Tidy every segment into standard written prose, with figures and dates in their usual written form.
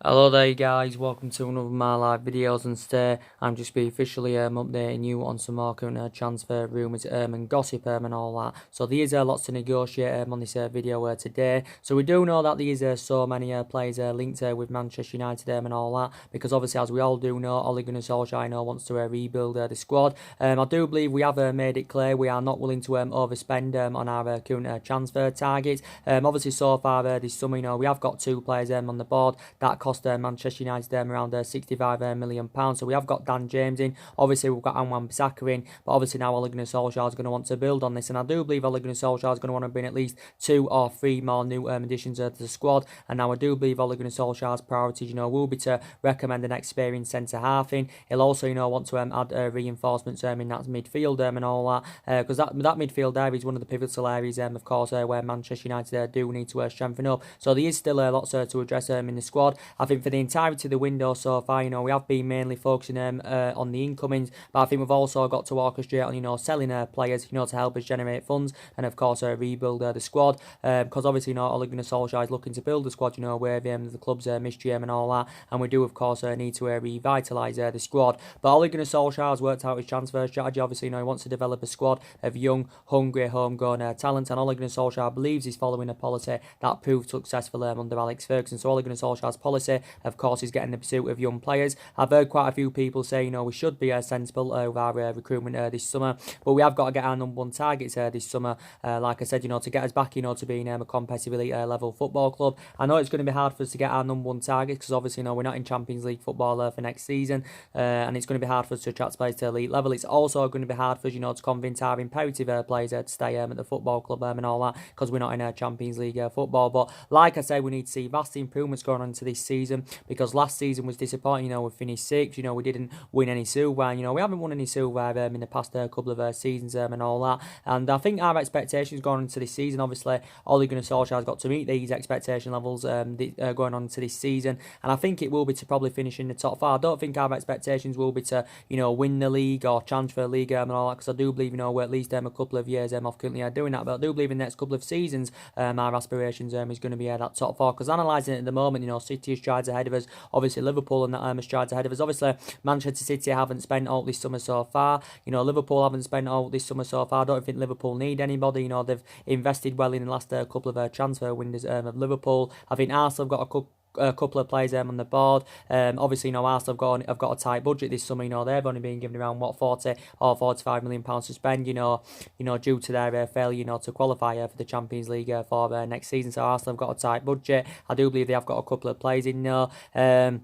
Hello there guys, welcome to another of my live videos, and today I'm just be officially updating you on some more current transfer rumours and gossip and all that. So there's lots to negotiate on this video today. So we do know that there's so many players linked with Manchester United and all that, because obviously, as we all do know, Ole Gunnar Solskjaer wants to rebuild the squad. I do believe we have made it clear we are not willing to overspend on our current transfer targets. Obviously so far this summer, we have got two players on the board that cost Manchester United around £65 million. So we have got Dan James in. Obviously we've got Wan-Bissaka in, but obviously now Ole Gunnar Solskjaer is going to want to build on this, and I do believe Ole Gunnar Solskjaer is going to want to bring at least 2 or 3 more new additions to the squad. And now I do believe Ole Gunnar Solskjaer's priorities, will be to recommend an experienced centre half in. He'll also, want to add reinforcements in that midfield and all that, because that midfield area is one of the pivotal areas, of course, where Manchester United do need to strengthen up. So there is still lots to address in the squad. I think for the entirety of the window so far, we have been mainly focusing on the incomings, but I think we've also got to orchestrate on, selling players, to help us generate funds and, of course, rebuild the squad, because obviously, Ole Gunnar Solskjaer is looking to build the squad, where the club's mystery and all that, and we do, of course, need to revitalise the squad. But Ole Gunnar Solskjaer has worked out his transfer strategy. Obviously, he wants to develop a squad of young, hungry, homegrown talent, and Ole Gunnar Solskjaer believes he's following a policy that proved successful under Alex Ferguson. So Ole Gunnar Solskjaer's policy, of course, is getting the pursuit of young players. I've heard quite a few people say, we should be sensible of our recruitment this summer, but we have got to get our number one targets this summer. Like I said, to get us back, to being a competitive elite level football club. I know it's going to be hard for us to get our number one targets, because obviously, we're not in Champions League football for next season, and it's going to be hard for us to attract players to elite level. It's also going to be hard for us, to convince our imperative players to stay at the football club and all that, because we're not in Champions League football. But like I say, we need to see vast improvements going on into this season, because last season was disappointing. We finished 6th. We didn't win any silver. We haven't won any silver in the past couple of seasons and all that. And I think our expectations going into this season, obviously, Ole Gunnar Solskjaer has got to meet these expectation levels going on into this season, and I think it will be to probably finish in the top 4. I don't think our expectations will be to win the league or transfer league and all that, because I do believe we're at least a couple of years off currently doing that. But I do believe in the next couple of seasons our aspirations is going to be that top 4, because analysing it at the moment, City is strides ahead of us. Obviously Liverpool and that are strides ahead of us. Obviously Manchester City haven't spent all this summer so far. Liverpool haven't spent all this summer so far. I don't think Liverpool need anybody. They've invested well in the last couple of transfer windows of Liverpool. I think Arsenal have got a couple of players on the board. Obviously, Arsenal have got a tight budget this summer. They've only been given around 40 or 45 million pounds to spend. Due to their failure, to qualify for the Champions League for next season. So Arsenal have got a tight budget. I do believe they have got a couple of players in there.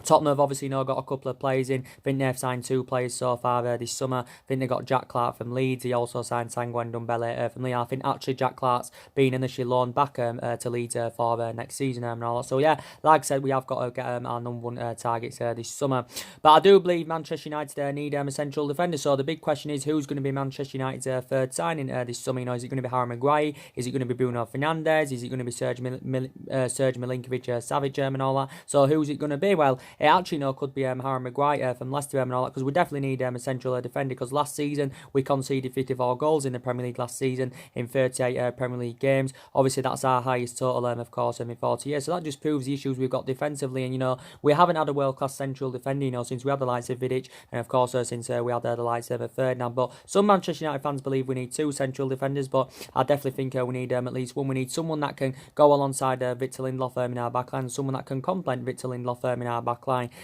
Tottenham have obviously got a couple of players in. I think they've signed 2 players so far this summer. I think they got Jack Clark from Leeds. He also signed Sangwan Ndombele from Leeds. I think actually Jack Clark's been initially loaned back to Leeds for next season and all that. So yeah, like I said, we have got to get our number one targets this summer. But I do believe Manchester United need a central defender. So the big question is, who's going to be Manchester United's third signing this summer? Is it going to be Harry Maguire? Is it going to be Bruno Fernandes? Is it going to be Serge Milinkovic-Savic and all that? So who's it going to be? Well, it actually could be Harry Maguire from Leicester and all that, because we definitely need a central defender, because last season we conceded 54 goals in the Premier League last season in 38 Premier League games. Obviously that's our highest total of course in 40 years, so that just proves the issues we've got defensively. And we haven't had a world-class central defender since we had the likes of Vidic, and of course since we had the likes of Fernandes. But some Manchester United fans believe we need 2 central defenders, but I definitely think we need at least 1. We need someone that can go alongside Victor Lindelof in our backline, and someone that can complement Victor Lindelof in our backline,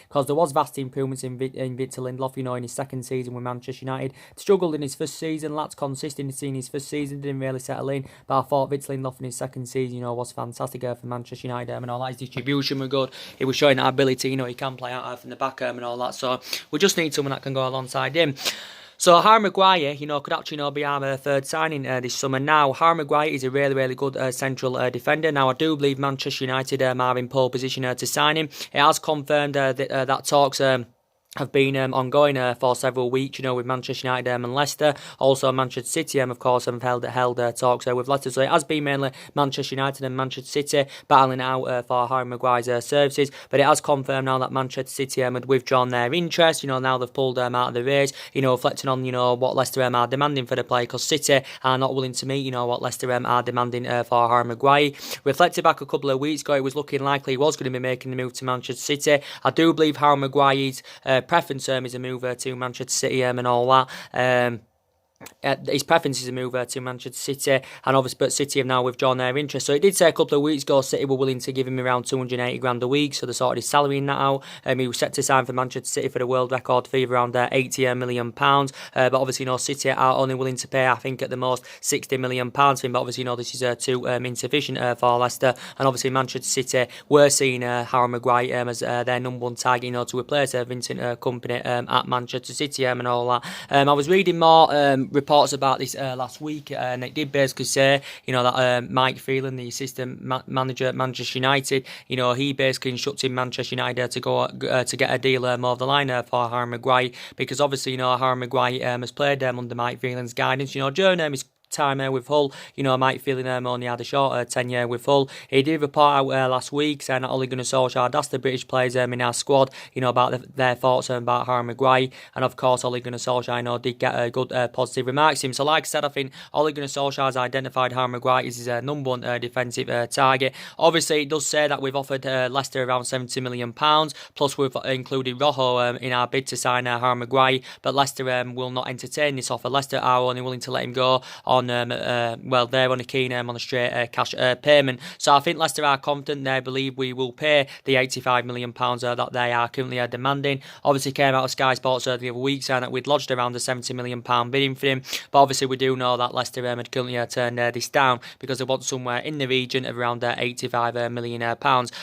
because there was vast improvements in Victor Lindelof, in his second season with Manchester United. Struggled in his first season, lacked consistency in his first season, didn't really settle in, but I thought Victor Lindelof in his second season, was fantastic for Manchester United and all that. His distribution was good. He was showing that ability, he can play out from the back and all that, so we just need someone that can go alongside him. So Harry Maguire, could actually be our third signing this summer. Now, Harry Maguire is a really, really good central defender. Now, I do believe Manchester United are in pole position to sign him. It has confirmed that talks have been ongoing for several weeks, with Manchester United and Leicester. Also, Manchester City, of course, have held talks with Leicester. So it has been mainly Manchester United and Manchester City battling out for Harry Maguire's services. But it has confirmed now that Manchester City had withdrawn their interest. Now they've pulled out of the race. Reflecting on what Leicester are demanding for the player, because City are not willing to meet what Leicester are demanding for Harry Maguire. Reflected back a couple of weeks ago, it was looking likely he was going to be making the move to Manchester City. I do believe Harry Maguire's preference is a move to Manchester City and all that. His preference is a move to Manchester City, and obviously, but City have now withdrawn their interest. So it did say a couple of weeks ago City were willing to give him around 280 grand a week, so they sorted his salary in that out. He was set to sign for Manchester City for the world record fee of around 80 million pounds. But obviously, City are only willing to pay, I think, at the most 60 million pounds for him. But obviously, this is too insufficient for Leicester, and obviously Manchester City were seeing Harry Maguire as their number one target, to replace Vincent Kompany at Manchester City and all that. I was reading more reports about this last week, and it did basically say, that Mike Phelan, the assistant manager at Manchester United, he basically instructed Manchester United to go to get a deal over the line for Harry Maguire, because obviously, Harry Maguire has played under Mike Phelan's guidance, during his time with Hull. Mike Phelan only had a short tenure with Hull. He did report out last week saying that Ole Gunnar Solskjaer had asked the British players in our squad, about their thoughts about Harry Maguire, and of course Ole Gunnar Solskjaer did get good positive remarks to him. So like I said, I think Ole Gunnar Solskjaer has identified Harry Maguire as his number one defensive target. Obviously, it does say that we've offered Leicester around £70 million, plus we've included Rojo in our bid to sign Harry Maguire, but Leicester will not entertain this offer. Leicester are only willing to let him go on they're only keen on a straight cash payment. So I think Leicester are confident. They believe we will pay the £85 million that they are currently demanding. Obviously came out of Sky Sports the other week saying that we'd lodged around the £70 million bidding for him, but obviously we do know that Leicester had currently turned this down because they want somewhere in the region of around £85 million.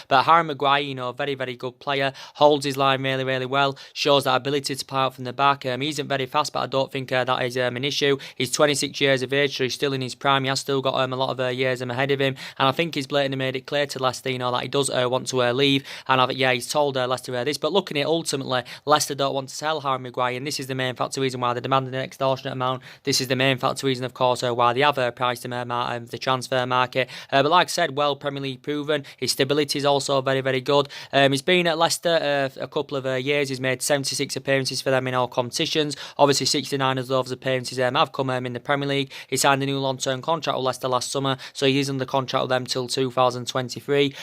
But Harry Maguire, very, very good player, holds his line really, really well, shows that ability to play out from the back. He isn't very fast, but I don't think that is an issue. He's 26 years of age, so he's still in his prime. He has still got a lot of years ahead of him, and I think he's blatantly made it clear to Leicester, that he does want to leave, and he's told Leicester this. But looking at it, ultimately, Leicester don't want to sell Harry Maguire, and this is the main factor reason why they're demanding an extortionate amount. This is the main factor reason, of course, why they have priced him out the transfer market. But like I said, well Premier League proven. His stability is also very, very good. He's been at Leicester a couple of years. He's made 76 appearances for them in all competitions. Obviously, 69 of those appearances have come in the Premier League. He signed a new long-term contract with Leicester last summer, so he is under contract with them till 2023.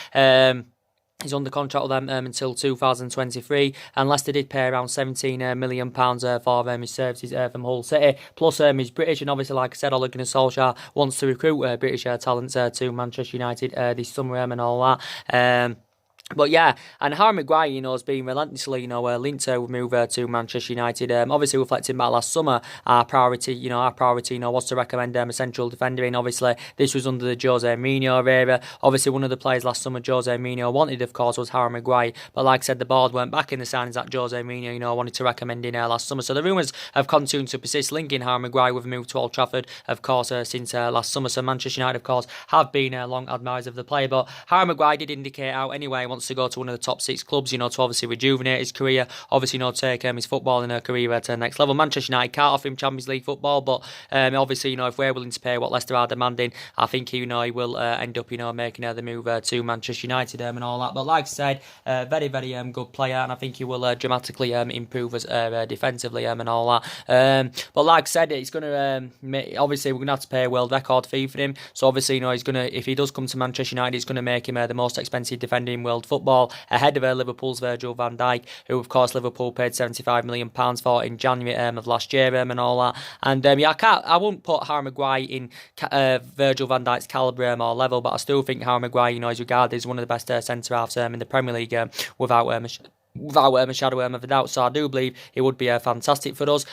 He's under contract with them until 2023, and Leicester did pay around £17 million for his services from Hull City. Plus, he's British, and obviously, like I said, Ole Gunnar Solskjaer wants to recruit British talents to Manchester United this summer and all that. But yeah, and Harry Maguire, has been relentlessly, linked to move to Manchester United. Obviously, reflecting back last summer, our priority, was to recommend a central defender. And obviously, this was under the Jose Mourinho era. Obviously, one of the players last summer Jose Mourinho wanted, of course, was Harry Maguire. But like I said, the board weren't back in the signings that Jose Mourinho, wanted to recommend in last summer. So the rumours have continued to persist, linking Harry Maguire with a move to Old Trafford, of course, since last summer. So Manchester United, of course, have been long admirers of the player. But Harry Maguire did indicate out anyway, wants to go to one of the top 6 clubs, to obviously rejuvenate his career, obviously, take his footballing career to the next level. Manchester United can't offer him Champions League football, but obviously, if we're willing to pay what Leicester are demanding, I think, he will end up, making the move to Manchester United and all that. But like I said, very, very good player, and I think he will dramatically improve us defensively and all that. But like I said, it's going to, obviously, we're going to have to pay a world record fee for him. So obviously, he's going to, if he does come to Manchester United, it's going to make him the most expensive defender in world football, ahead of Liverpool's Virgil van Dijk, who of course Liverpool paid £75 million for in January of last year and all that. And I won't put Harry Maguire in Virgil van Dijk's calibre or level, but I still think Harry Maguire, is regarded as one of the best centre halves in the Premier League without a shadow of a doubt. So I do believe it would be fantastic for us.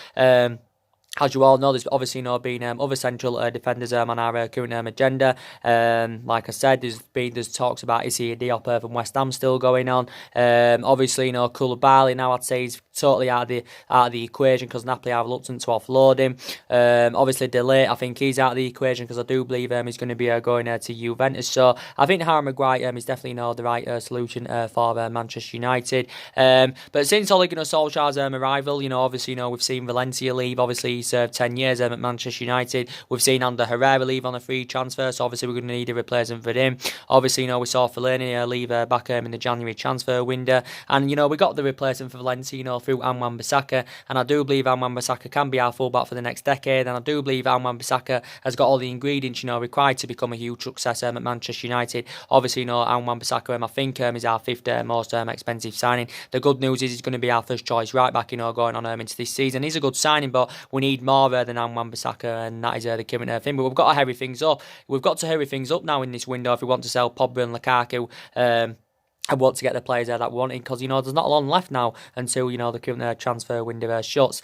As you all know, there's obviously been other central defenders on our current agenda. Like I said, there's talks about Issy Diop from West Ham still going on. Obviously, Koulibaly now I'd say he's totally out of the equation because Napoli are reluctant to offload him. Obviously, Delay, I think he's out of the equation because I do believe he's going to be going to Juventus. So I think Harry Maguire is definitely the right solution for Manchester United. But since Ole Gunnar Solskjaer's arrival, obviously, we've seen Valencia leave. Obviously, he served 10 years at Manchester United. We've seen Ander Herrera leave on a free transfer, so obviously we're going to need a replacement for him. Obviously, we saw Fellaini leave back in the January transfer window, and we got the replacement for Valencia, through Wan-Bissaka, and I do believe Wan-Bissaka can be our fullback for the next decade, and I do believe Wan-Bissaka has got all the ingredients, required to become a huge success at Manchester United. Obviously, Wan-Bissaka, I think, is our fifth most expensive signing. The good news is he's going to be our first choice right back, going on into this season. He's a good signing, but we need more than Wan-Bissaka, and that is the current thing. But we've got to hurry things up. We've got to hurry things up now in this window if we want to sell Pogba and Lukaku. I want to get the players there that we want in because, there's not a long left now until, the current transfer window shuts.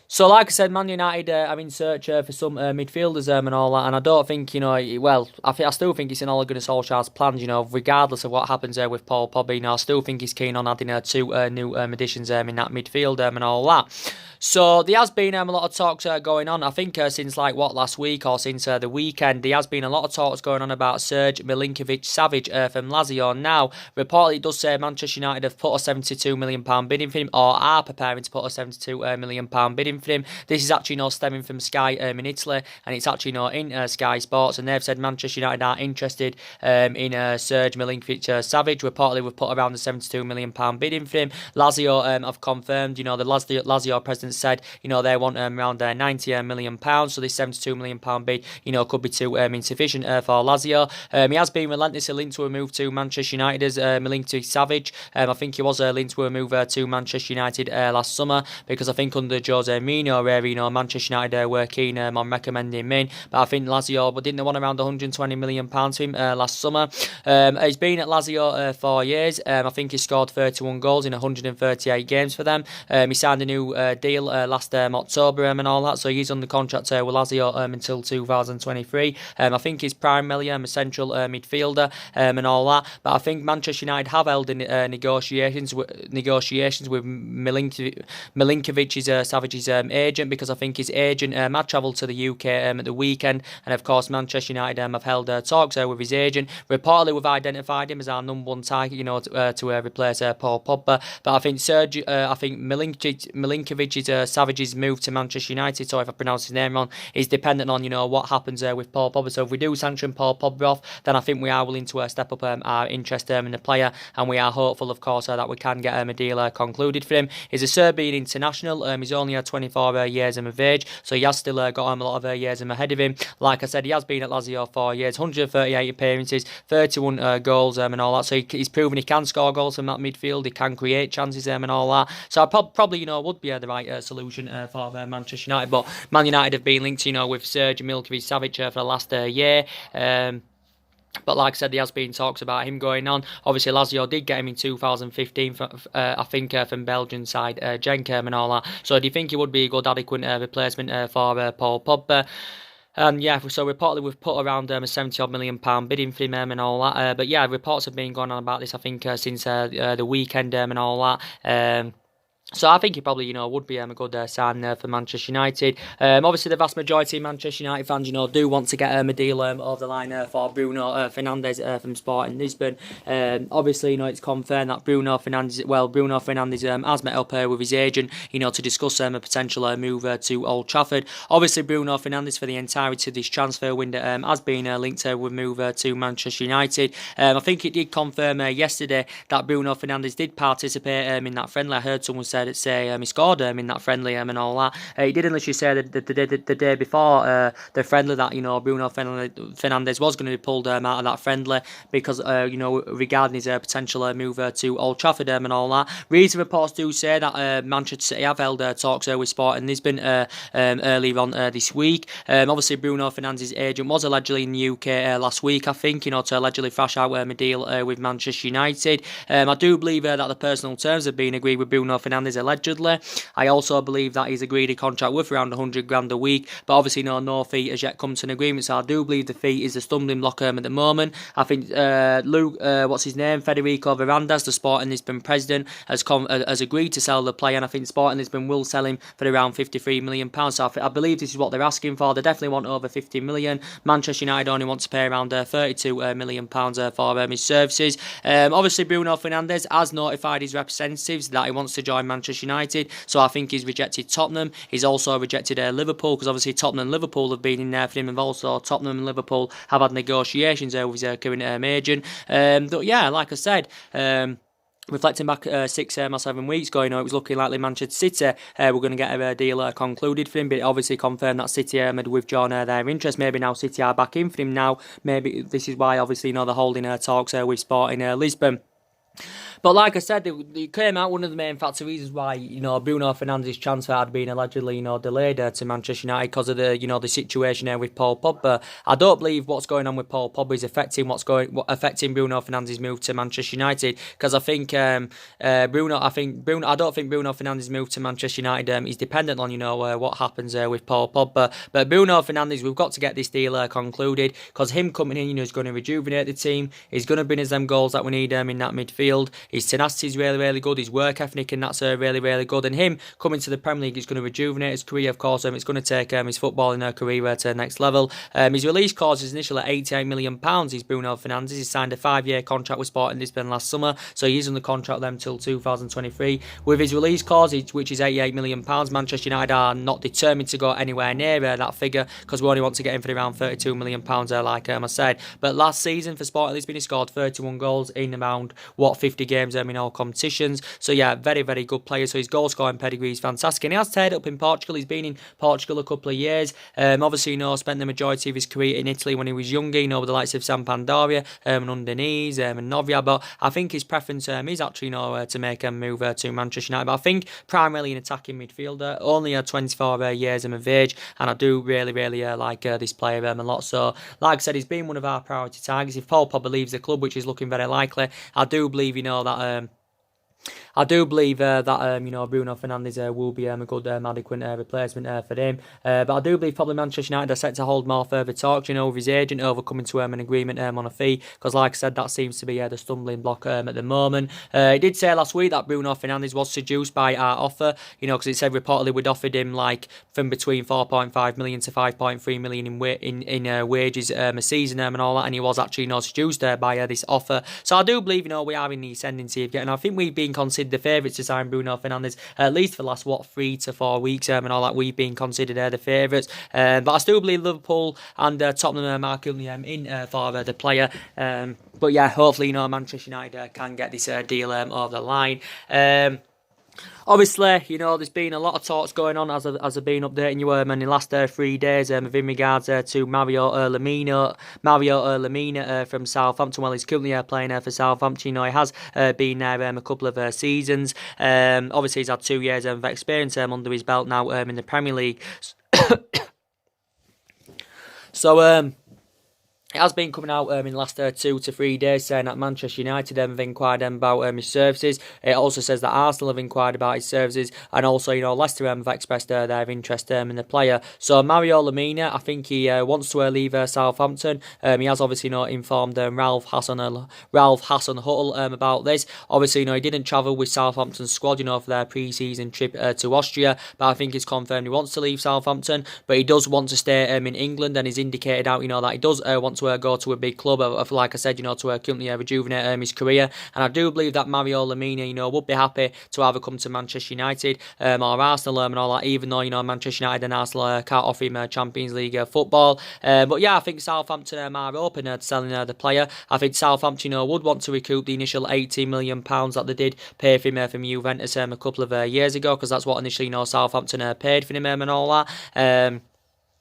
So, like I said, Man United are in search for some midfielders and all that, and I don't think, I still think it's in Ole Gunnar Solskjaer's plans, regardless of what happens with Paul Pogba, I still think he's keen on adding two new additions in that midfield and all that. So, there has been a lot of talks going on, I think, since, last week or since the weekend, there has been a lot of talks going on about Serge Milinkovic-Savic from Lazio. Now, reportedly, it does say Manchester United have put a £72 million bid in for him, or are preparing to put a £72 million bid in for him. This is actually stemming from Sky in Italy, and it's actually in Sky Sports, and they've said Manchester United are interested in Serge Milinkovic-Savic. Reportedly, we've put around the £72 million bid in for him. Lazio have confirmed, the Lazio president said, they want around £90 million, so this £72 million bid, could be too insufficient for Lazio. He has been relentlessly linked to a move to Manchester United as Milinkovic-Savic. I think he was linked to a move to Manchester United last summer, because I think under Jose Mourinho, where Manchester United were keen on recommending him in, but I think Lazio didn't they want around £120 million for him last summer. He's been at Lazio 4 years. I think he scored 31 goals in 138 games for them. He signed a new deal last October and all that, so he's under contract with Lazio until 2023. I think he's primarily a central midfielder and all that, but I think Manchester United have held in negotiations with Milinkovic-Savic's agent, because I think his agent had travelled to the UK at the weekend, and of course Manchester United have held talks with his agent. Reportedly, we've identified him as our number one target, to replace Paul Pogba. But I think Milinkovic-Savic's move to Manchester United, so if I pronounce his name wrong, is dependent on what happens with Paul Pogba. So if we do sanction Paul Pogba off, then I think we are willing to step up our interest in the player, and we are hopeful, of course, that we can get a deal concluded for him. He's a Serbian international. He's only 24 years of age, so he has still got a lot of years ahead of him. Like I said, he has been at Lazio 4 years, 138 appearances, 31 goals and all that, so he's proven he can score goals from that midfield, he can create chances and all that, so I probably would be the right solution for Manchester United. But Man United have been linked with Serge Milinkovic-Savic for the last year. But like I said, there has been talks about him going on. Obviously, Lazio did get him in 2015, I think, from Belgian side Genk and all that. So do you think he would be a good, adequate replacement for Paul Pogba? So reportedly we've put around a £70 million bid in for him and all that. But yeah, reports have been going on about this, I think, since the weekend and all that. So I think he probably, would be a good sign for Manchester United. Obviously, the vast majority of Manchester United fans, do want to get a deal over the line for Bruno Fernandes from Sporting Lisbon. Obviously, it's confirmed that Bruno Fernandes has met up with his agent, to discuss a potential move to Old Trafford. Obviously, Bruno Fernandes, for the entirety of this transfer window, has been linked with move to Manchester United. I think it did confirm yesterday that Bruno Fernandes did participate in that friendly. I heard someone say he scored in that friendly and all that. He did initially say that the day before the friendly that Bruno Fernandes was going to be pulled out of that friendly because regarding his potential move to Old Trafford and all that. Recent reports do say that Manchester City have held talks with Sporting Lisbon earlier on this week. Obviously, Bruno Fernandes' agent was allegedly in the UK last week, I think, to allegedly thrash out a deal with Manchester United. I do believe that the personal terms have been agreed with Bruno Fernandes Fernandes allegedly. I also believe that he's agreed a contract worth around 100 grand a week, but obviously no fee has yet come to an agreement, so I do believe the fee is a stumbling block at the moment. I think Federico Fernandes, the Sporting Lisbon president, has agreed to sell the player, and I think Sporting Lisbon will sell him for around £53 million. So I believe this is what they're asking for. They definitely want over 50 million. Manchester United only want to pay around £32 million for his services. Obviously, Bruno Fernandes has notified his representatives that he wants to join Manchester United, so I think he's rejected Tottenham. He's also rejected Liverpool, because obviously Tottenham and Liverpool have been in there for him, and also Tottenham and Liverpool have had negotiations with his current agent. But yeah, like I said, reflecting back 6 or 7 weeks ago, it was looking likely Manchester City were going to get a deal concluded for him, but it obviously confirmed that City had withdrawn their interest. Maybe now City are back in for him now. Maybe this is why, obviously, they're holding talks with Sporting Lisbon. But like I said, it came out one of the main factor reasons why Bruno Fernandes' transfer had been allegedly delayed to Manchester United because of the situation with Paul Pogba. I don't believe what's going on with Paul Pogba is affecting Bruno Fernandes' move to Manchester United, because I think I don't think Bruno Fernandes' move to Manchester United is dependent on what happens with Paul Pogba. But Bruno Fernandes, we've got to get this deal concluded, because him coming in is going to rejuvenate the team. He's going to bring us them goals that we need in that midfield. His tenacity is really, really good. His work ethic and that's really, really good. And him coming to the Premier League is going to rejuvenate his career, of course. It's going to take his footballing career to the next level. His release clause is initially at £88 million. He's Bruno Fernandes. He signed a 5-year contract with Sporting Lisbon last summer, so he's on the contract then till 2023. With his release clause, which is £88 million, Manchester United are not determined to go anywhere near that figure, because we only want to get him for around £32 million, like I said. But last season for Sporting Lisbon, he scored 31 goals in around 50 games in all competitions. So yeah, very, very good player. So his goal scoring pedigree is fantastic, and he has teared up in Portugal. He's been in Portugal a couple of years. Obviously, spent the majority of his career in Italy when he was younger, with the likes of Sampdoria and Udinese and Novia. But I think his preference is actually to make a move to Manchester United. But I think primarily an attacking midfielder, only 24 years of age, and I do really, really like this player a lot. So like I said, he's been one of our priority targets. If Paul Pogba leaves the club, which is looking very likely, I do believe that Bruno Fernandes will be a good adequate replacement for him. But I do believe probably Manchester United are set to hold more further talks, with his agent over coming to an agreement on a fee, because like I said, that seems to be the stumbling block at the moment. He did say last week that Bruno Fernandes was seduced by our offer, because it said reportedly we'd offered him from between 4.5 million to 5.3 million in wages a season and all that, and he was actually seduced by this offer. So I do believe we are in the ascendancy of getting. I think we've been considered the favourites to sign Bruno Fernandes, at least for the last 3 to 4 weeks and all that. We've been considered the favourites, but I still believe Liverpool and Tottenham are currently in for the player. But yeah, hopefully Manchester United can get this deal over the line. Obviously, there's been a lot of talks going on as I've been updating you in the last 3 days with in regards to Mario Lemina from Southampton. Well, he's currently playing for Southampton. He has been there a couple of seasons. Obviously, he's had 2 years of experience under his belt now in the Premier League. So, it has been coming out in the last 2 to 3 days saying that Manchester United have inquired about his services. It also says that Arsenal have inquired about his services, and also Leicester have expressed their interest in the player. So Mario Lemina, I think he wants to leave Southampton. He has obviously informed Ralph Hasenhüttl about this. Obviously, he didn't travel with Southampton's squad, for their pre-season trip to Austria, but I think it's confirmed he wants to leave Southampton, but he does want to stay in England, and he's indicated out that he does want to go to a big club, like I said, to currently rejuvenate his career. And I do believe that Mario Lemina, would be happy to either come to Manchester United or Arsenal and all that, even though, Manchester United and Arsenal can't offer him Champions League football. But yeah, I think Southampton are open to selling the player. I think Southampton, would want to recoup the initial £18 million that they did pay for him from Juventus a couple of years ago, because that's what initially, Southampton paid for him and all that.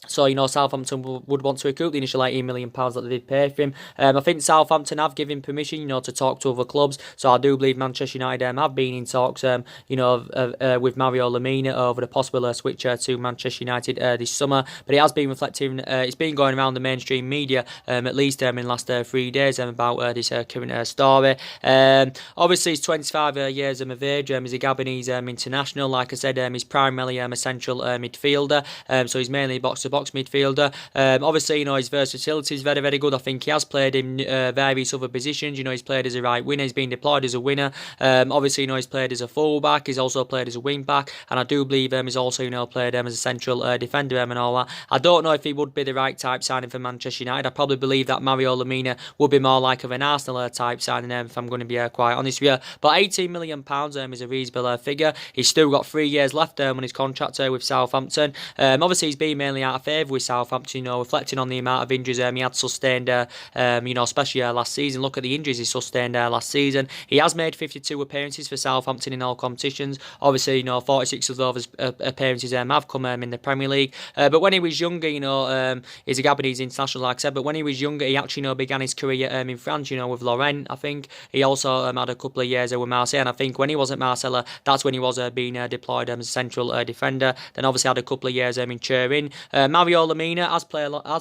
So, Southampton would want to recoup the initial £18 million that they did pay for him. I think Southampton have given permission, to talk to other clubs. So I do believe Manchester United have been in talks, with Mario Lemina over the possible switch to Manchester United this summer. But it has been reflecting, it's been going around the mainstream media, at least in the last 3 days, about this current story. Obviously, he's 25 years of age. He's a Gabonese international. Like I said, he's primarily a central midfielder. So he's mainly box-to-box midfielder. Obviously, his versatility is very, very good. I think he has played in various other positions. He's played as a right winger. He's been deployed as a winner. Obviously, he's played as a full-back. He's also played as a wing-back. And I do believe he's also, played as a central defender and all that. I don't know if he would be the right type signing for Manchester United. I probably believe that Mario Lemina would be more like of an Arsenal type signing, if I'm going to be quite honest with you. But £18 million is a reasonable figure. He's still got 3 years left on his contract with Southampton. Obviously, he's been mainly out of favour with Southampton, reflecting on the amount of injuries he had sustained, especially last season. Look at the injuries he sustained last season. He has made 52 appearances for Southampton in all competitions. Obviously, 46 of those appearances have come in the Premier League. But when he was younger, he's a Gabonese international, like I said, but when he was younger, he actually, began his career in France, with Lorient, I think. He also had a couple of years with Marseille, and I think when he was at Marseille, that's when he was being deployed as a central defender. Then obviously had a couple of years in Turin. Mario Lemina has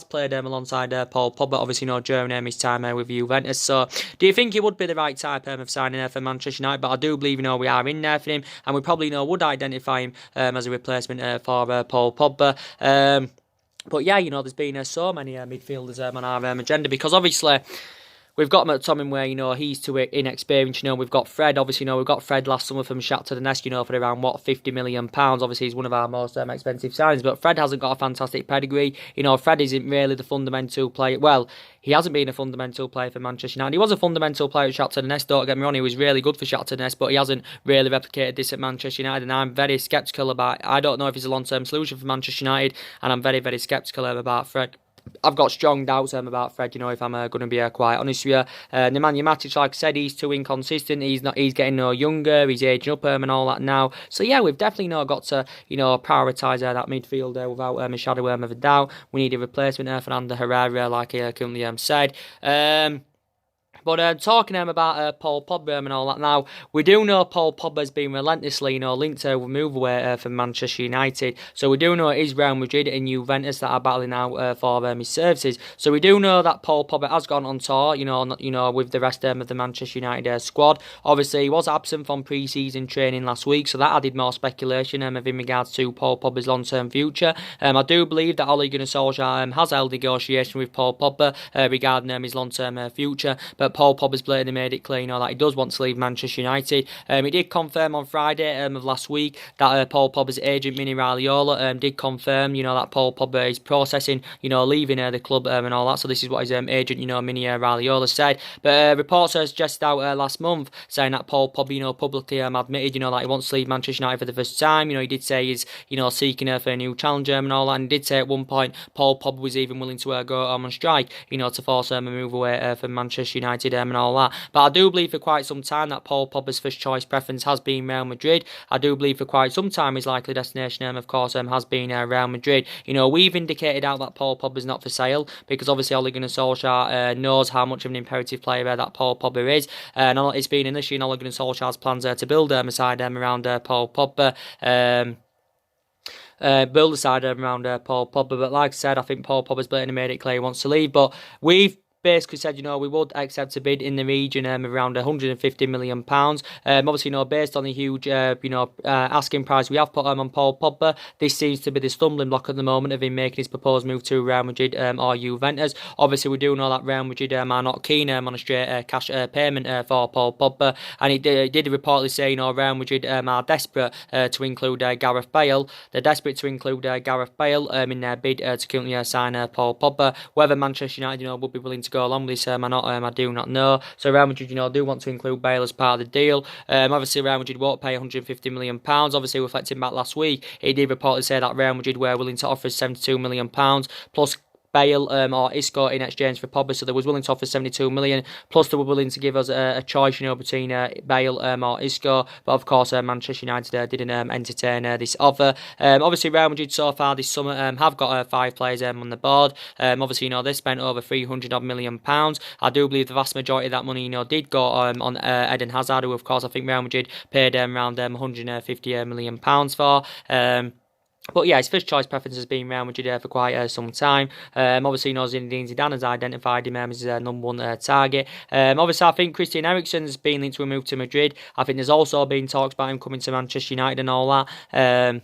played alongside Paul Pogba, obviously, during his time with Juventus. So, do you think he would be the right type of signing for Manchester United? But I do believe, we are in there for him, and we probably, would identify him as a replacement for Paul Pogba. But yeah, there's been so many midfielders on our agenda, because obviously we've got McTominay where, he's too inexperienced. We've got Fred. Obviously, we've got Fred last summer from Shakhtar Donetsk, for around, £50 million. Obviously, he's one of our most expensive signings. But Fred hasn't got a fantastic pedigree. Fred isn't really the fundamental player. Well, he hasn't been a fundamental player for Manchester United. He was a fundamental player at Shakhtar Donetsk, don't get me wrong. He was really good for Shakhtar Donetsk, but he hasn't really replicated this at Manchester United. And I'm very sceptical about it. I don't know if he's a long-term solution for Manchester United. And I'm very, very sceptical about Fred. I've got strong doubts about Fred, if I'm going to be quite honest with you. Nemanja Matic, like I said, he's too inconsistent. He's getting no younger. He's aging up and all that now. So yeah, we've definitely got to, prioritise that midfield without a shadow of a doubt. We need a replacement for Fernando Herrera, like I currently said. But talking about Paul Pogba and all that now, we do know Paul Pogba has been relentlessly, linked to move away from Manchester United. So we do know it is Real Madrid and Juventus that are battling out for his services. So we do know that Paul Pogba has gone on tour, with the rest of the Manchester United squad. Obviously, he was absent from pre-season training last week, so that added more speculation in regards to Paul Pogba's long-term future. I do believe that Ole Gunnar Solskjaer has held negotiation with Paul Pogba regarding his long-term future, but Paul Pogba's blatantly made it clear, that he does want to leave Manchester United. He did confirm on Friday of last week that Paul Pogba's agent, Mini Raiola, did confirm, that Paul Pogba is processing, leaving the club and all that. So this is what his agent, Mini Raiola said. But reports just out last month saying that Paul Pogba, publicly admitted, that he wants to leave Manchester United for the first time. He did say he's, seeking for a new challenger and all that. And he did say at one point Paul Pogba was even willing to go on strike, to force him a move away from Manchester United and all that. But I do believe for quite some time that Paul Pogba's first choice preference has been Real Madrid. I do believe for quite some time his likely destination, of course, has been Real Madrid. We've indicated out that Paul Pogba's not for sale, because obviously Ole Gunnar Solskjaer knows how much of an imperative player that Paul Pogba is. And it's been initially in Ole Gunnar Solskjaer's plans to build a side around Paul Pogba. Build a side around Paul Pogba. But like I said, I think Paul Pogba's blatantly made it clear he wants to leave. But we've basically said, we would accept a bid in the region around £150 million. Obviously, based on the huge, asking price we have put on Paul Pogba, this seems to be the stumbling block at the moment of him making his proposed move to Real Madrid or Juventus. Obviously, we do know that Real Madrid are not keen on a straight cash payment for Paul Pogba, and he did reportedly say, Real Madrid are desperate to include Gareth Bale. They're desperate to include Gareth Bale in their bid to currently sign Paul Pogba. Whether Manchester United, would be willing to go along with this, I do not know. So Real Madrid, do want to include Bale as part of the deal. Obviously, Real Madrid won't pay £150 million. Obviously, reflecting back last week, he did reportedly say that Real Madrid were willing to offer £72 million plus Bale or Isco in exchange for Pogba, so they was willing to offer 72 million, plus they were willing to give us a choice, between Bale or Isco, but of course Manchester United didn't entertain this offer. Obviously Real Madrid so far this summer have got 5 players on the board. Obviously, they spent over 300 odd million pounds. I do believe the vast majority of that money, did go on Eden Hazard, who of course I think Real Madrid paid around 150 million pounds for. But yeah, his first choice preference has been Real Madrid for quite some time. Obviously, Zinedine Zidane has identified him as his number one target. Obviously, I think Christian Eriksen's been linked to a move to Madrid. I think there's also been talks about him coming to Manchester United and all that.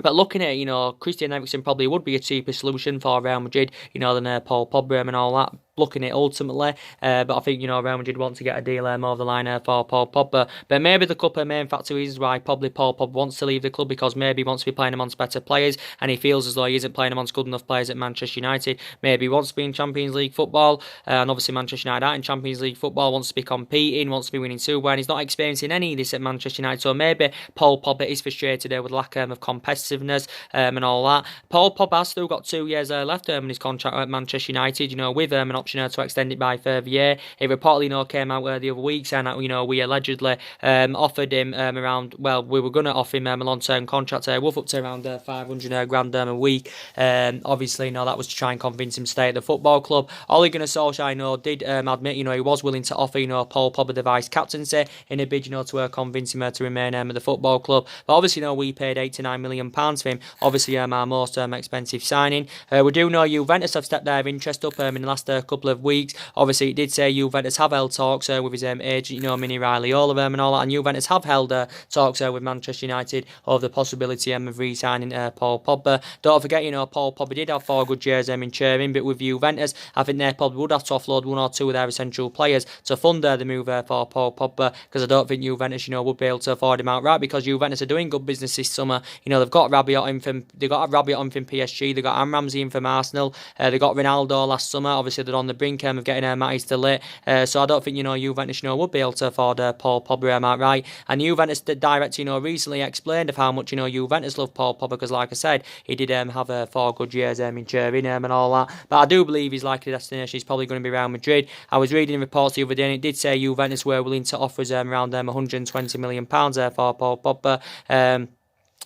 But looking at it, Christian Eriksen probably would be a cheaper solution for Real Madrid, than Paul Pogba and all that. Looking at it ultimately, but I think Real Madrid want to get a deal over the line for Paul Pogba. But maybe the couple of main factor reasons why probably Paul Pogba wants to leave the club, because maybe he wants to be playing amongst better players, and he feels as though he isn't playing amongst good enough players at Manchester United. Maybe he wants to be in Champions League football, and obviously Manchester United aren't in Champions League football. Wants to be competing, wants to be winning silverware, and he's not experiencing any of this at Manchester United. So maybe Paul Pogba is frustrated with lack of competitiveness and all that. Paul Pogba has still got 2 years left in his contract at Manchester United. With an option to extend it by a further year. It reportedly came out the other week saying that we allegedly offered him around, well, we were going to offer him a long-term contract worth up to around 500 grand a week. Obviously, that was to try and convince him to stay at the football club. Ole Gunnar Solskjaer did admit he was willing to offer Paul Pogba the vice captaincy in a bid to convince him to remain at the football club. But obviously, we paid £8 to £9 million for him. Obviously, our most expensive signing. We do know Juventus have stepped their interest up in the last couple of weeks. Obviously, it did say Juventus have held talks with his agent, Mini Raiola and all that, and Juventus have held talks with Manchester United of the possibility of re-signing Paul Pogba. Don't forget, Paul Pogba did have 4 good years in Turin, but with Juventus, I think they probably would have to offload 1 or 2 of their essential players to fund the move for Paul Pogba, because I don't think Juventus, would be able to afford him outright, because Juventus are doing good business this summer. They've got Rabiot in from PSG, they've got Ramsey in from Arsenal, they got Ronaldo last summer. Obviously, they're on the brink of getting Matty's delay. So I don't think Juventus would be able to afford Paul Pogba outright. And Juventus director recently explained of how much Juventus love Paul Pogba, because like I said, he did have 4 good years in Turin and all that. But I do believe his likely destination is probably going to be Real Madrid. I was reading reports the other day, and it did say Juventus were willing to offer us around £120 million for Paul Pogba.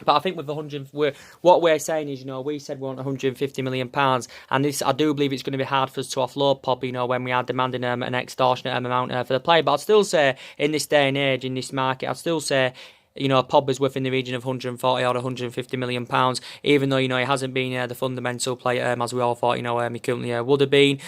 But I think with what we're saying is, we said we want £150 million, and this, I do believe it's going to be hard for us to offload Pogba, when we are demanding an extortionate amount for the player. But I'd still say, in this day and age, in this market, I'd still say, Pogba's within the region of 140 or 150 million pounds, even though, he hasn't been the fundamental player as we all thought, he currently would have been.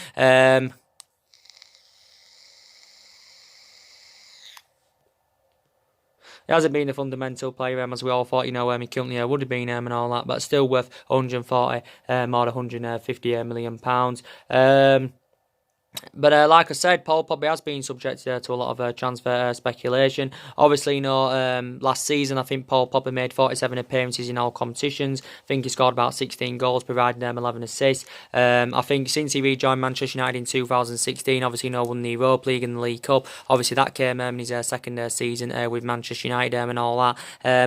He hasn't been a fundamental player as we all thought, he currently would have been and all that, but still worth 140 or 150 million pounds. But like I said, Paul Pogba has been subject to a lot of transfer speculation. Obviously, last season I think Paul Pogba made 47 appearances in all competitions. I think he scored about 16 goals, providing 11 assists. I think since he rejoined Manchester United in 2016, obviously won the Europa League and the League Cup. Obviously that came in his second season with Manchester United and all that.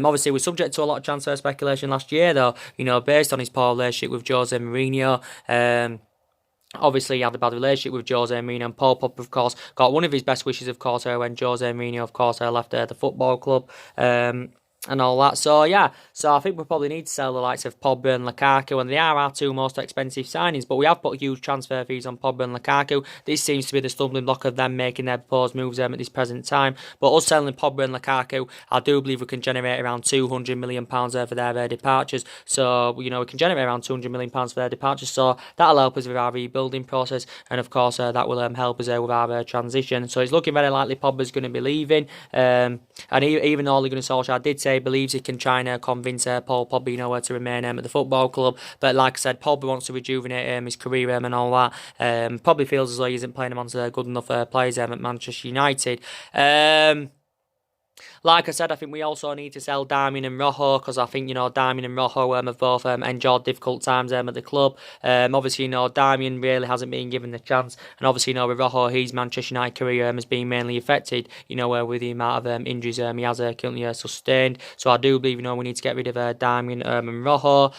Obviously he was subject to a lot of transfer speculation last year though, based on his poor relationship with Jose Mourinho. Obviously, he had a bad relationship with Jose Mourinho, and Paul Pogba, of course, got one of his best wishes, of course, when Jose Mourinho, of course, left the football club. And all that. So yeah, I think we probably need to sell the likes of Pogba and Lukaku, and they are our 2 most expensive signings, but we have put huge transfer fees on Pogba and Lukaku. This seems to be the stumbling block of them making their proposed moves at this present time. But us selling Pogba and Lukaku, I do believe we can generate around £200 million for their departures. So, we can generate around £200 million for their departures, so that'll help us with our rebuilding process, and of course that will help us with our transition. So it's looking very likely Pogba's going to be leaving, and even Ole Gunnar Solskjaer did say believes he can try and convince Paul Pogba to remain at the football club. But like I said, Pogba wants to rejuvenate his career and all that. Probably feels as though he isn't playing amongst good enough players at Manchester United. Like I said, I think we also need to sell Darmian and Rojo, because I think, Darmian and Rojo have both endured difficult times at the club. Obviously, Darmian really hasn't been given the chance, and obviously, with Rojo, his Manchester United career has been mainly affected, with the amount of injuries he has currently sustained. So I do believe, we need to get rid of Darmian and Rojo.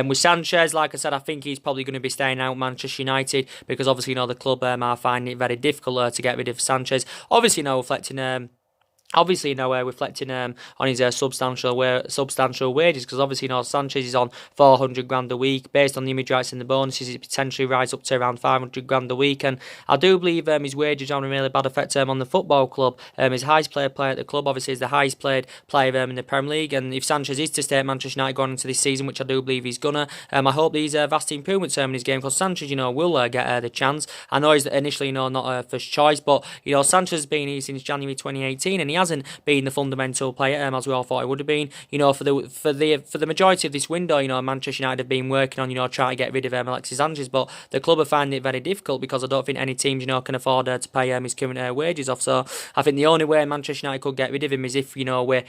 With Sanchez, like I said, I think he's probably going to be staying out Manchester United, because obviously, the club are finding it very difficult to get rid of Sanchez. Obviously, reflecting on his substantial wages, because obviously, Sanchez is on 400 grand a week. Based on the image rights and the bonuses, it potentially rise up to around 500 grand a week, and I do believe his wages are on a really bad effect on the football club. His highest paid player at the club, obviously, is the highest paid player in the Premier League, and if Sanchez is to stay at Manchester United going into this season, which I do believe he's gonna, I hope these vast improvements in his game, because Sanchez, will get the chance. I know he's initially, not a first choice, but Sanchez has been here since January 2018, and he hasn't been the fundamental player as we all thought he would have been. For the majority of this window, Manchester United have been working on trying to get rid of Alexis Sanchez, but the club are finding it very difficult, because I don't think any teams can afford to pay his current wages off. So I think the only way Manchester United could get rid of him is if we loan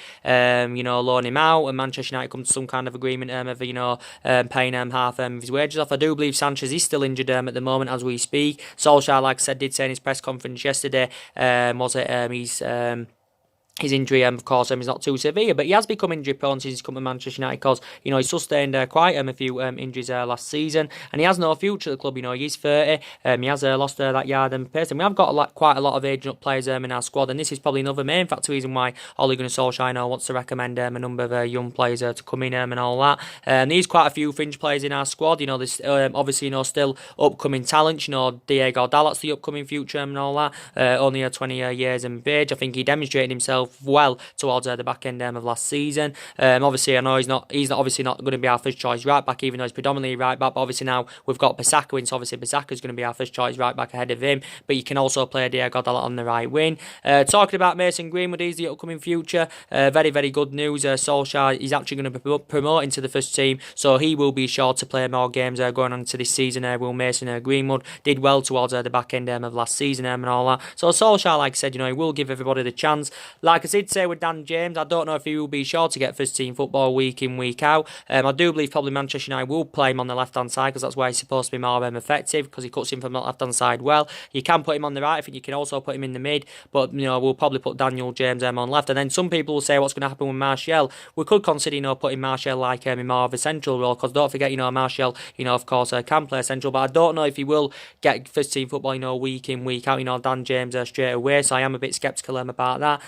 him out, and Manchester United come to some kind of agreement of paying half of his wages off. I do believe Sanchez is still injured at the moment as we speak. Solskjaer, like I said, did say in his press conference yesterday, his injury, of course, is not too severe, but he has become injury prone since he's come to Manchester United, because he sustained quite a few injuries last season, and he has no future at the club. He is 30, he has lost that yard and pace, and we have got quite a lot of aging up players in our squad, and this is probably another main factor reason why Ole Gunnar Solskjaer wants to recommend a number of young players to come in and all that. There's quite a few fringe players in our squad. There's obviously still upcoming talent. Diego Dalot's the upcoming future and all that. Only 20 years of age. I think he demonstrated himself well towards the back end of last season. Obviously, I know he's not obviously not going to be our first choice right back, even though he's predominantly right back. But obviously now we've got Bissaka in, so obviously Bissaka's going to be our first choice right back ahead of him. But you can also play Diego Dalot on the right wing. Talking about Mason Greenwood, he's the upcoming future. Very, very good news. Solskjaer is actually going to be promoted into the first team, so he will be sure to play more games going on into this season. Will Mason Greenwood did well towards the back end of last season and all that. So Solskjaer, like I said, he will give everybody the chance. Like I did say with Dan James, I don't know if he will be sure to get first team football week in, week out. I do believe probably Manchester United will play him on the left hand side, because that's where he's supposed to be more effective, because he cuts in from the left hand side well. You can put him on the right. I think you can also put him in the mid, but we'll probably put Daniel James on left. And then some people will say what's going to happen with Martial. We could consider putting Martial in more of a central role, because don't forget Martial of course can play central, but I don't know if he will get first team football week in, week out. Dan James straight away, so I am a bit sceptical about that.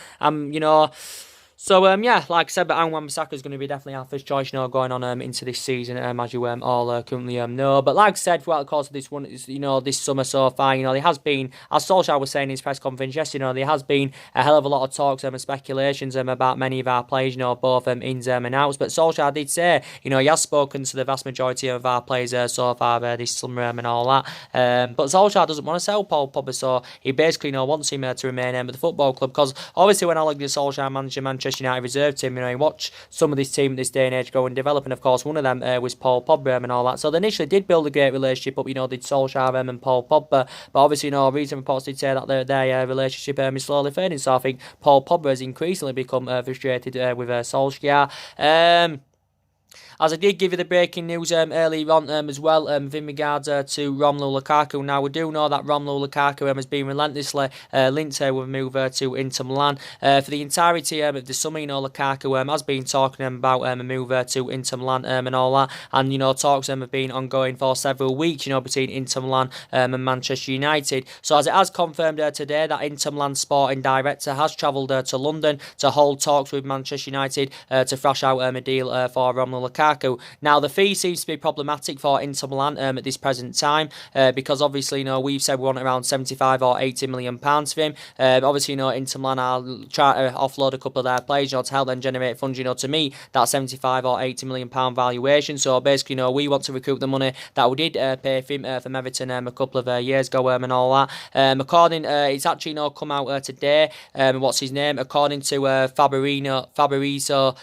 So, like I said, but Wan-Bissaka is going to be definitely our first choice, going on into this season, as you all currently know. But like I said, throughout the course of this one, this summer so far, there has been, as Solskjaer was saying in his press conference yesterday, there has been a hell of a lot of talks and speculations about many of our players, both ins and outs. But Solskjaer did say, he has spoken to the vast majority of our players so far this summer and all that. But Solskjaer doesn't want to sell Paul Pogba, so he basically wants him to remain at the football club, because obviously when Ole Gunnar Solskjaer managed Manchester United reserve team, he watched some of this team at this day and age go and develop, and of course one of them was Paul Pogba and all that. So they initially did build a great relationship up, did Solskjaer and Paul Pogba, but obviously recent reports did say that their relationship is slowly fading. So I think Paul Pogba has increasingly become frustrated with Solskjaer. As I did give you the breaking news earlier on as well, with regards to Romelu Lukaku. Now, we do know that Romelu Lukaku has been relentlessly linked with a move to Inter Milan. For the entirety of the summer, Lukaku has been talking about a move to Inter Milan and all that. And, talks have been ongoing for several weeks, between Inter Milan and Manchester United. So, as it has confirmed today, that Inter Milan sporting director has travelled to London to hold talks with Manchester United to thrash out a deal for Romelu Lukaku. Now, the fee seems to be problematic for Inter Milan at this present time, because obviously, we've said we want around 75 or 80 million pounds for him. Obviously, Inter Milan are trying to offload a couple of their players, to help them generate funds. To me, that 75 or 80 million pound valuation. So basically, we want to recoup the money that we did pay for him from Everton a couple of years ago and all that. It's actually come out today. What's his name? According to Fabrizio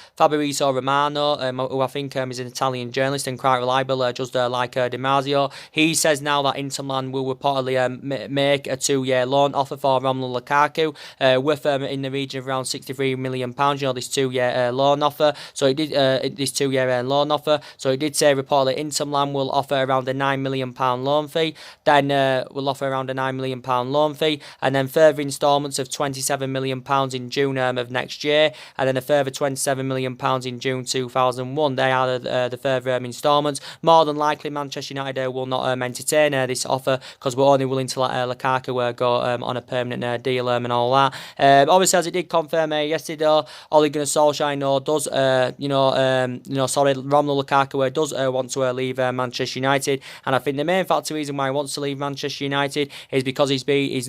Romano, who I think think is an Italian journalist and quite reliable, just like DiMarzio. He says now that Inter Milan will reportedly make a 2-year loan offer for Romelu Lukaku, worth in the region of around £63 million. This 2-year loan offer. So it did this 2-year loan offer. So it did say reportedly Inter Milan will offer around a £9 million loan fee. Then will offer around a £9 million loan fee, and then further instalments of £27 million in June of next year, and then a further £27 million in June 2001. They are the further instalments. More than likely, Manchester United will not entertain this offer because we're only willing to let Lukaku go on a permanent deal and all that. Obviously, as it did confirm yesterday, Ole Gunnar Solskjaer does Romelu Lukaku does want to leave Manchester United, and I think the main factor reason why he wants to leave Manchester United is because he's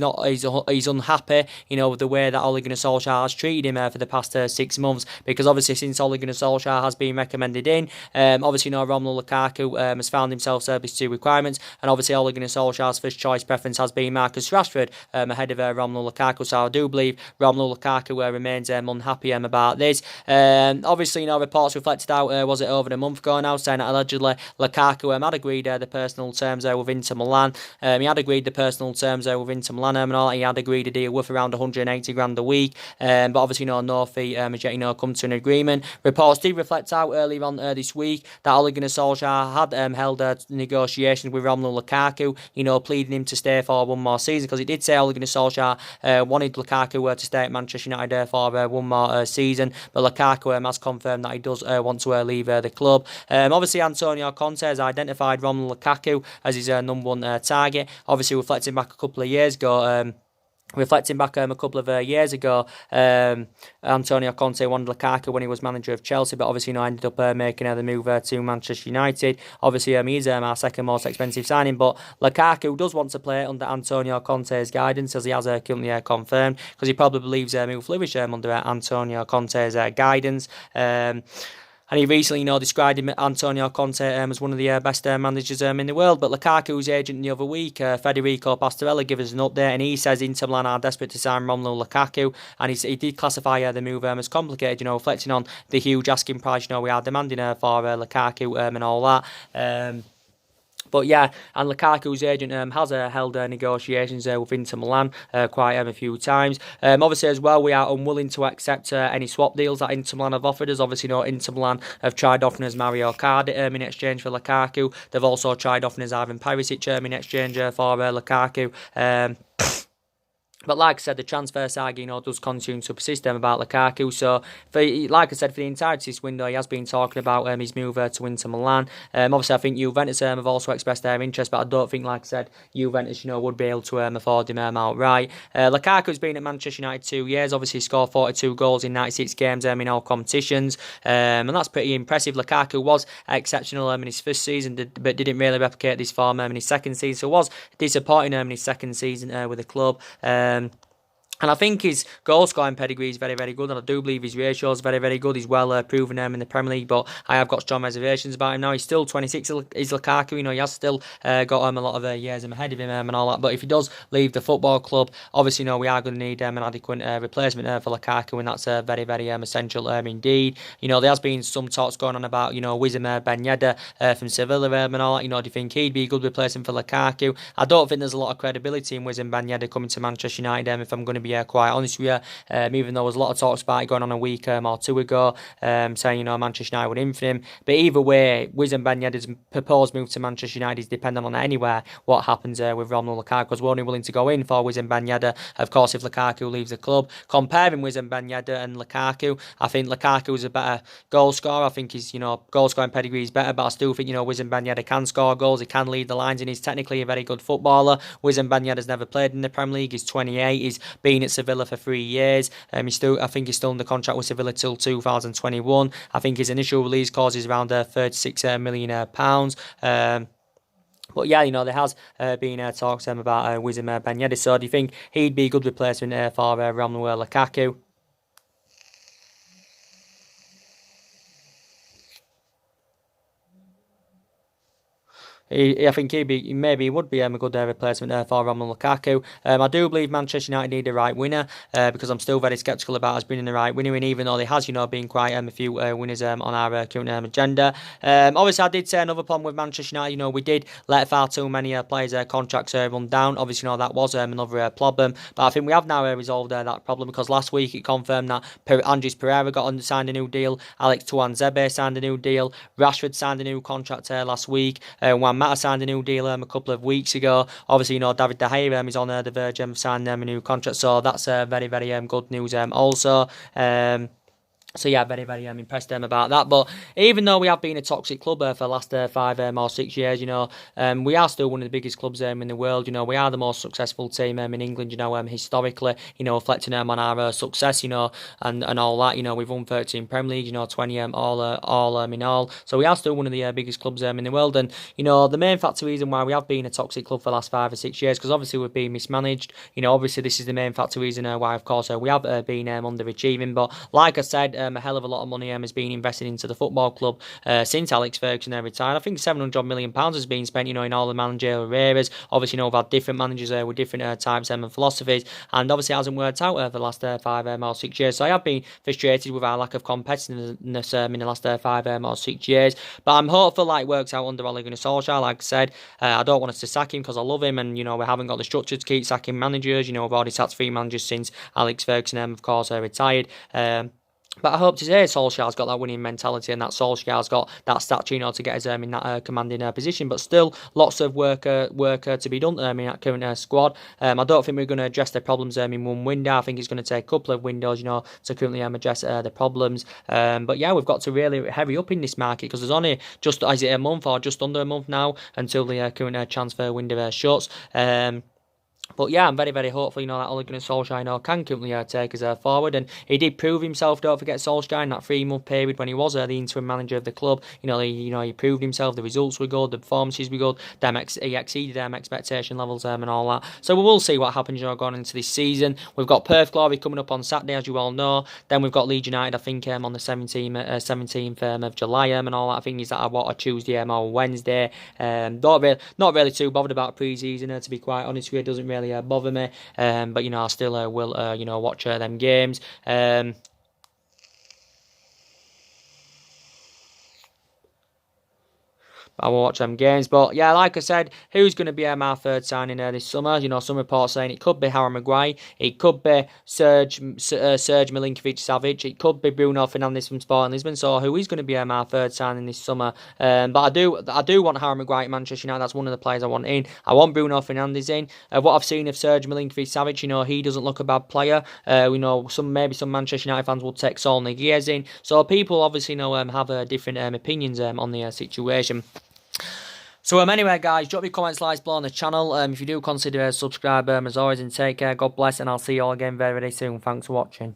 unhappy, with the way that Ole Gunnar Solskjaer has treated him for the past 6 months. Because obviously since Ole Gunnar Solskjaer has been recommended in, obviously Romelu Lukaku has found himself service to requirements, and obviously Ole Gunnar Solskjaer's first choice preference has been Marcus Rashford ahead of Romelu Lukaku. So I do believe Romelu Lukaku remains unhappy about this. Obviously, reports reflected out was it over a month ago now, saying that allegedly Lukaku had agreed the personal terms with Inter Milan. He had agreed the personal terms with Inter Milan and all. He had agreed a deal worth around 180 grand a week, but obviously no fee has yet come to an agreement. Reports did reflect out earlier on this week that Ole Gunnar Solskjaer had held negotiations with Romelu Lukaku, pleading him to stay for one more season, because it did say Ole Gunnar Solskjaer wanted Lukaku to stay at Manchester United for one more season, but Lukaku has confirmed that he does want to leave the club. Obviously, Antonio Conte has identified Romelu Lukaku as his number one target. Obviously, reflecting back a couple of years ago, Antonio Conte wanted Lukaku when he was manager of Chelsea, but obviously ended up making the move to Manchester United. Obviously, he's our second most expensive signing, but Lukaku does want to play under Antonio Conte's guidance, as he has currently confirmed, because he probably believes he will flourish under Antonio Conte's guidance. And he recently, described Antonio Conte as one of the best managers in the world. But Lukaku's agent the other week, Federico Pastorella, gave us an update, and he says Inter Milan are desperate to sign Romelu Lukaku, and he did classify the move as complicated, reflecting on the huge asking price, we are demanding for Lukaku and all that. But yeah, and Lukaku's agent has held negotiations with Inter Milan quite a few times. Obviously, as well, we are unwilling to accept any swap deals that Inter Milan have offered us. Obviously, Inter Milan have tried offering us Mario Icardi in exchange for Lukaku. They've also tried offering us Ivan Perisic in exchange for Lukaku. But like I said, the transfer saga, does continue to persist about Lukaku. So, for the entirety of this window, he has been talking about his move to Inter Milan. Obviously, I think Juventus have also expressed their interest, but I don't think, like I said, Juventus, would be able to afford him outright. Lukaku's been at Manchester United 2 years. Obviously, scored 42 goals in 96 games in all competitions, and that's pretty impressive. Lukaku was exceptional in his first season, but didn't really replicate this form in his second season. So, was disappointing in his second season with the club. And I think his goal scoring pedigree is very, very good, and I do believe his ratio is very, very good. He's well proven in the Premier League, but I have got strong reservations about him now. He's still 26, is Lukaku. He has still got a lot of years ahead of him and all that. But if he does leave the football club, obviously, we are going to need an adequate replacement for Lukaku, and that's very, very essential indeed. There has been some talks going on about Wissam Ben Yedder from Sevilla and all that. Do you think he'd be a good replacement for Lukaku? I don't think there's a lot of credibility in Wissam Ben Yedder coming to Manchester United. If I'm going to be quite honest with you, even though there was a lot of talks about it going on a week or two ago, saying Manchester United would in for him. But either way, Wissam Ben Yedder's proposed move to Manchester United is dependent on anywhere what happens with Romelu Lukaku, because we're only willing to go in for Wissam Ben Yedder, of course, if Lukaku leaves the club. Comparing Wissam Ben Yedder and Lukaku, I think Lukaku is a better goal scorer. I think his goal scoring pedigree is better, but I still think Wissam Ben Yedder can score goals. He can lead the lines, and he's technically a very good footballer. Wissam Ben Yedder's never played in the Premier League. He's 28. He's been at Sevilla for 3 years. I think he's still under contract with Sevilla till 2021. I think his initial release clause is around £36 million. But yeah, there has been talks about Wissam Ben Yedder. So do you think he'd be a good replacement for Romelu Lukaku? I think maybe he would be a good replacement there for Romelu Lukaku. I do believe Manchester United need a right winner because I'm still very sceptical about us bringing the right winner in, even though there has, been quite a few winners on our current agenda. Obviously, I did say another problem with Manchester United. We did let far too many players' contracts run down. Obviously, that was another problem. But I think we have now resolved that problem because last week it confirmed that Andres Pereira signed a new deal, Alex Tuanzebe signed a new deal, Rashford signed a new contract last week, Juan Mata signed a new deal a couple of weeks ago. Obviously, David De Gea is on the verge of signing a new contract, so that's very, very good news also. So yeah, very, very impressed about that. But even though we have been a toxic club for the last 5 or 6 years, we are still one of the biggest clubs in the world. We are the most successful team in England, historically, reflecting on our success, and all that. We've won 13 Premier League, 20 all in all. So we are still one of the biggest clubs in the world. And, the main factor reason why we have been a toxic club for the last 5 or 6 years, because obviously we've been mismanaged. Obviously this is the main factor reason why, of course, we have been underachieving. But like I said, a hell of a lot of money has been invested into the football club since Alex Ferguson retired. I think £700 million has been spent, in all the managerial areas. Obviously, we've had different managers with different types and philosophies, and obviously it hasn't worked out for the last 5 or 6 years. So I have been frustrated with our lack of competitiveness in the last 5 or 6 years. But I'm hopeful it works out under Ole Gunnar Solskjaer. Like I said, I don't want us to sack him because I love him, and we haven't got the structure to keep sacking managers. We've already sacked 3 managers since Alex Ferguson, of course, retired. But I hope to say Solskjaer's got that winning mentality and that Solskjaer's got that stature, to get us in that commanding position. But still, lots of work to be done in that current squad. I don't think we're going to address the problems in one window. I think it's going to take a couple of windows, to currently address the problems. But yeah, we've got to really hurry up in this market because there's only is it a month or just under a month now until the current transfer window shuts. But yeah, I'm very, very hopeful, that Ole Gunnar Solskjaer, can currently take us forward. And he did prove himself, don't forget Solskjaer, in that 3-month period when he was the interim manager of the club. He proved himself, the results were good, the performances were good, he exceeded expectation levels and all that. So we will see what happens, going into this season. We've got Perth Glory coming up on Saturday, as you all know. Then we've got Leeds United, I think, on the 17th of July and all that. I think is that a Tuesday or Wednesday. Not really too bothered about pre-season, to be quite honest with you. It doesn't really bother me, but I still will watch them games. I will watch them games. But yeah, like I said, who's going to be our third signing this summer? Some reports saying it could be Harry Maguire, it could be Serge Milinkovic-Savic, it could be Bruno Fernandes from Sporting Lisbon. So who is going to be our third signing this summer? But I do want Harry Maguire at Manchester United. That's one of the players I want in. I want Bruno Fernandes in. What I've seen of Serge Milinkovic-Savic, he doesn't look a bad player. Maybe some Manchester United fans will take Sol Niguez in. So people obviously have different opinions on the situation. So anyway, guys, drop your comments, likes below on the channel. If you do consider subscribe, as always, and take care. God bless, and I'll see you all again very, very soon. Thanks for watching.